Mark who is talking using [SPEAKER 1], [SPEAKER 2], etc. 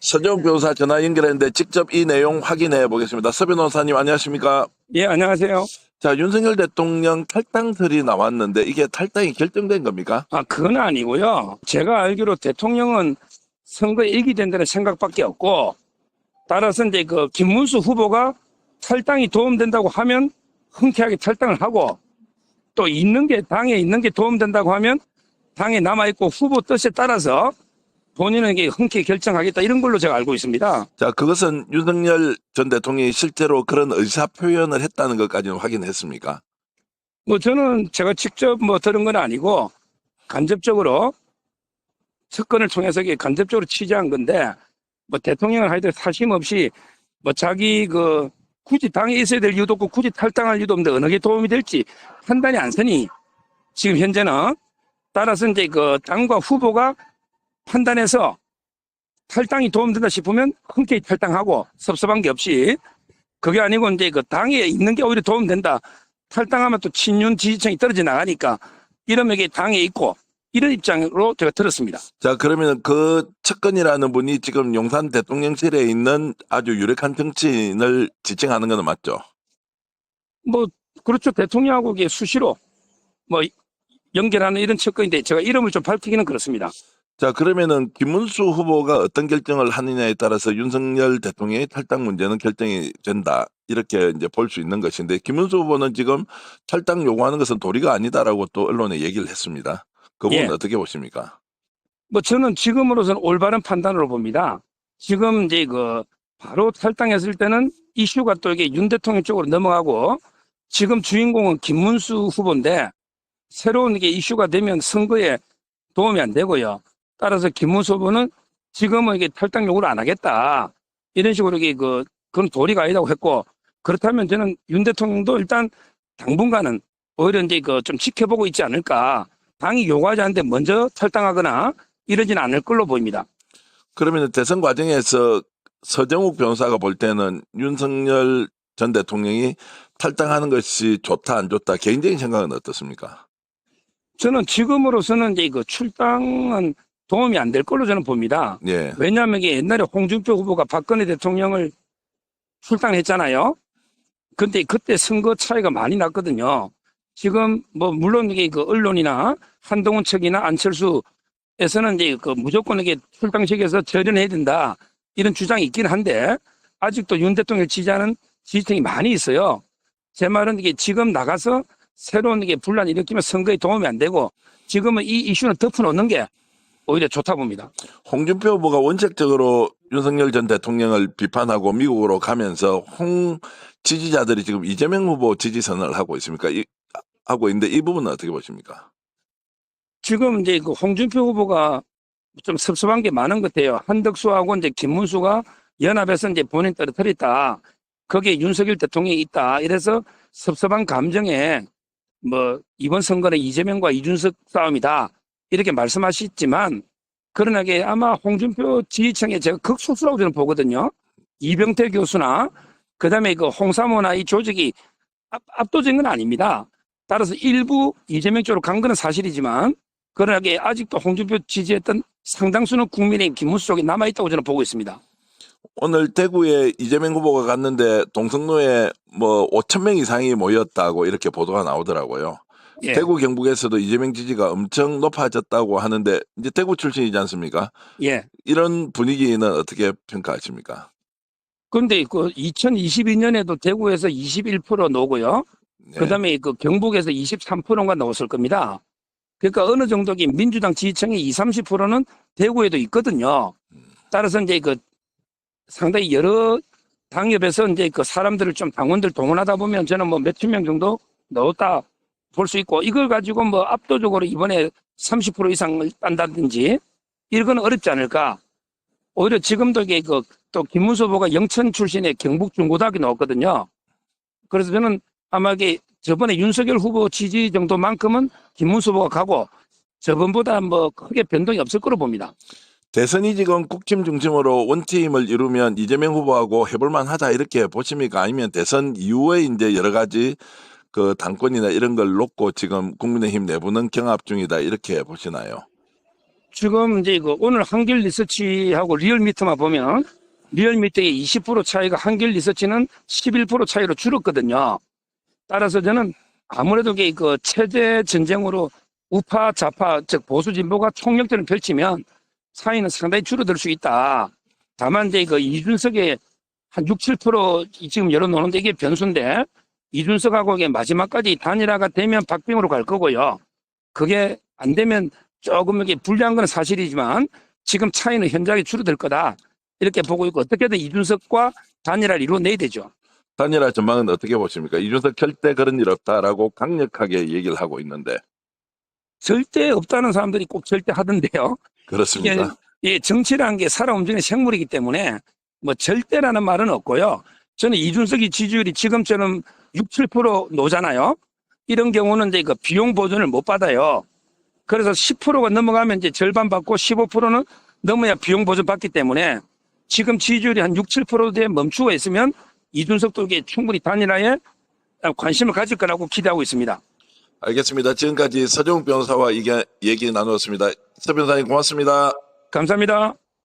[SPEAKER 1] 서재욱 변호사 전화 연결했는데 직접 이 내용 확인해 보겠습니다. 서 변호사님 안녕하십니까?
[SPEAKER 2] 예, 안녕하세요.
[SPEAKER 1] 자, 윤석열 대통령 탈당설이 나왔는데 이게 탈당이 결정된 겁니까?
[SPEAKER 2] 그건 아니고요. 제가 알기로 대통령은 선거에 이기게 된다는 생각밖에 없고, 따라서 이제 그 김문수 후보가 탈당이 도움된다고 하면 흔쾌하게 탈당을 하고, 또 당에 있는 게 도움된다고 하면 당에 남아있고 후보 뜻에 따라서 본인은 이게 흔쾌히 결정하겠다, 이런 걸로 제가 알고 있습니다.
[SPEAKER 1] 자, 그것은 윤석열 전 대통령이 실제로 그런 의사 표현을 했다는 것까지는 확인했습니까?
[SPEAKER 2] 저는 제가 직접 들은 건 아니고, 간접적으로 특권을 통해서 이게 간접적으로 취재한 건데, 대통령은 하여튼 사심 없이 자기 굳이 당에 있어야 될 이유도 없고 굳이 탈당할 이유도 없는데 어느 게 도움이 될지 판단이 안 서니 지금 현재는 따라서 이제 당과 후보가 판단해서 탈당이 도움된다 싶으면 흔쾌히 탈당하고 섭섭한 게 없이, 그게 아니고 이제 당에 있는 게 오히려 도움된다, 탈당하면 또 친윤 지지층이 떨어져 나가니까 이러면 이게 당에 있고, 이런 입장으로 제가 들었습니다.
[SPEAKER 1] 자, 그러면 그 측근이라는 분이 지금 용산 대통령실에 있는 아주 유력한 정치인을 지칭하는 건 맞죠?
[SPEAKER 2] 그렇죠. 대통령하고 이게 수시로 연결하는 이런 측근인데 제가 이름을 좀 밝히기는 그렇습니다.
[SPEAKER 1] 자, 그러면은 김문수 후보가 어떤 결정을 하느냐에 따라서 윤석열 대통령의 탈당 문제는 결정이 된다, 이렇게 이제 볼 수 있는 것인데, 김문수 후보는 지금 탈당 요구하는 것은 도리가 아니다라고 또 언론에 얘기를 했습니다. 그 부분
[SPEAKER 2] 예.
[SPEAKER 1] 어떻게 보십니까?
[SPEAKER 2] 저는 지금으로서는 올바른 판단으로 봅니다. 지금 이제 바로 탈당했을 때는 이슈가 또 이게 윤 대통령 쪽으로 넘어가고, 지금 주인공은 김문수 후보인데 새로운 이게 이슈가 되면 선거에 도움이 안 되고요. 따라서 김문수 후보는 지금은 이게 탈당 요구를 안 하겠다, 이런 식으로 이게 그건 도리가 아니라고 했고, 그렇다면 저는 윤 대통령도 일단 당분간은 오히려 이제 좀 지켜보고 있지 않을까. 당이 요구하지 않는데 먼저 탈당하거나 이러지는 않을 걸로 보입니다.
[SPEAKER 1] 그러면 대선 과정에서 서정욱 변호사가 볼 때는 윤석열 전 대통령이 탈당하는 것이 좋다 안 좋다, 개인적인 생각은 어떻습니까?
[SPEAKER 2] 저는 지금으로서는 이제 출당은 도움이 안 될 걸로 저는 봅니다.
[SPEAKER 1] 예.
[SPEAKER 2] 왜냐하면 이게 옛날에 홍준표 후보가 박근혜 대통령을 출당했잖아요. 근데 그때 선거 차이가 많이 났거든요. 지금 물론 이게 언론이나 한동훈 측이나 안철수에서는 이제 무조건 이게 출당식에서 절연해야 된다, 이런 주장이 있긴 한데 아직도 윤 대통령을 지지하는 지지층이 많이 있어요. 제 말은 이게 지금 나가서 새로운 이게 분란을 일으키면 선거에 도움이 안 되고, 지금은 이 이슈는 덮어놓는 게 오히려 좋다 봅니다.
[SPEAKER 1] 홍준표 후보가 원칙적으로 윤석열 전 대통령을 비판하고 미국으로 가면서 지지자들이 지금 이재명 후보 지지선을 하고 있습니까? 하고 있는데 이 부분은 어떻게 보십니까?
[SPEAKER 2] 지금 이제 홍준표 후보가 좀 섭섭한 게 많은 것 같아요. 한덕수하고 이제 김문수가 연합해서 이제 본인 떨어뜨렸다, 거기에 윤석열 대통령이 있다, 이래서 섭섭한 감정에 이번 선거는 이재명과 이준석 싸움이다, 이렇게 말씀하셨지만, 그러나 이게 아마 홍준표 지지층에 제가 극소수라고 저는 보거든요. 이병태 교수나 그다음에 홍사모나 이 조직이 압도적인 건 아닙니다. 따라서 일부 이재명 쪽으로 간 거는 사실이지만, 그러나 이게 아직도 홍준표 지지했던 상당수는 국민의힘 김문수 쪽에 남아있다고 저는 보고 있습니다.
[SPEAKER 1] 오늘 대구에 이재명 후보가 갔는데 동성로에 5천 명 이상이 모였다고 이렇게 보도가 나오더라고요.
[SPEAKER 2] 예.
[SPEAKER 1] 대구 경북에서도 이재명 지지가 엄청 높아졌다고 하는데, 이제 대구 출신이지 않습니까?
[SPEAKER 2] 예.
[SPEAKER 1] 이런 분위기는 어떻게 평가하십니까?
[SPEAKER 2] 그런데 2022년에도 대구에서 21% 나오고요.
[SPEAKER 1] 네.
[SPEAKER 2] 그다음에 경북에서 23%가 나왔을 겁니다. 그러니까 어느 정도 민주당 지지층의 20, 30%는 대구에도 있거든요. 따라서 이제 상당히 여러 당협에서 이제 사람들을 좀 당원들 동원하다 보면 저는 몇천 명 정도 넣었다 볼 수 있고, 이걸 가지고 압도적으로 이번에 30% 이상을 딴다든지 이런 건 어렵지 않을까. 오히려 지금도 이게 또 김문수 후보가 영천 출신의 경북 중고등학교 나왔거든요. 그래서 저는 아마 이게 저번에 윤석열 후보 지지 정도만큼은 김문수 후보가 가고 저번보다 크게 변동이 없을 거로 봅니다.
[SPEAKER 1] 대선이 지금 국힘 중심으로 원팀을 이루면 이재명 후보하고 해볼만 하다, 이렇게 보십니까? 아니면 대선 이후에 이제 여러 가지 당권이나 이런 걸 놓고 지금 국민의힘 내부는 경합 중이다, 이렇게 보시나요?
[SPEAKER 2] 지금 이제 오늘 한길 리서치하고 리얼미터만 보면 리얼미터의 20% 차이가 한길 리서치는 11% 차이로 줄었거든요. 따라서 저는 아무래도 그 체제 전쟁으로 우파 좌파 즉 보수 진보가 총력전을 펼치면 차이는 상당히 줄어들 수 있다. 다만 이제 그 이준석의 한 6, 7% 지금 열어놓는데 이게 변수인데 이준석하고 이게 마지막까지 단일화가 되면 박빙으로 갈 거고요. 그게 안 되면 조금 이게 불리한 건 사실이지만 지금 차이는 현저하게 줄어들 거다. 이렇게 보고 있고 어떻게든 이준석과 단일화를 이루어내야 되죠.
[SPEAKER 1] 단일화 전망은 어떻게 보십니까? 이준석 절대 그런 일 없다라고 강력하게 얘기를 하고 있는데.
[SPEAKER 2] 절대 없다는 사람들이 꼭 절대 하던데요.
[SPEAKER 1] 그렇습니까?
[SPEAKER 2] 이게 정치라는 게 살아 움직이는 생물이기 때문에 뭐 절대라는 말은 없고요. 저는 이준석이 지지율이 지금처럼 6, 7% 노잖아요. 이런 경우는 이제 그 비용 보전을 못 받아요. 그래서 10%가 넘어가면 이제 절반 받고 15%는 넘어야 비용 보전 받기 때문에 지금 지지율이 한 6, 7%대 멈추고 있으면 이준석도 이게 충분히 단일화에 관심을 가질 거라고 기대하고 있습니다.
[SPEAKER 1] 알겠습니다. 지금까지 서정욱 변호사와 얘기 나누었습니다. 서 변호사님 고맙습니다.
[SPEAKER 2] 감사합니다.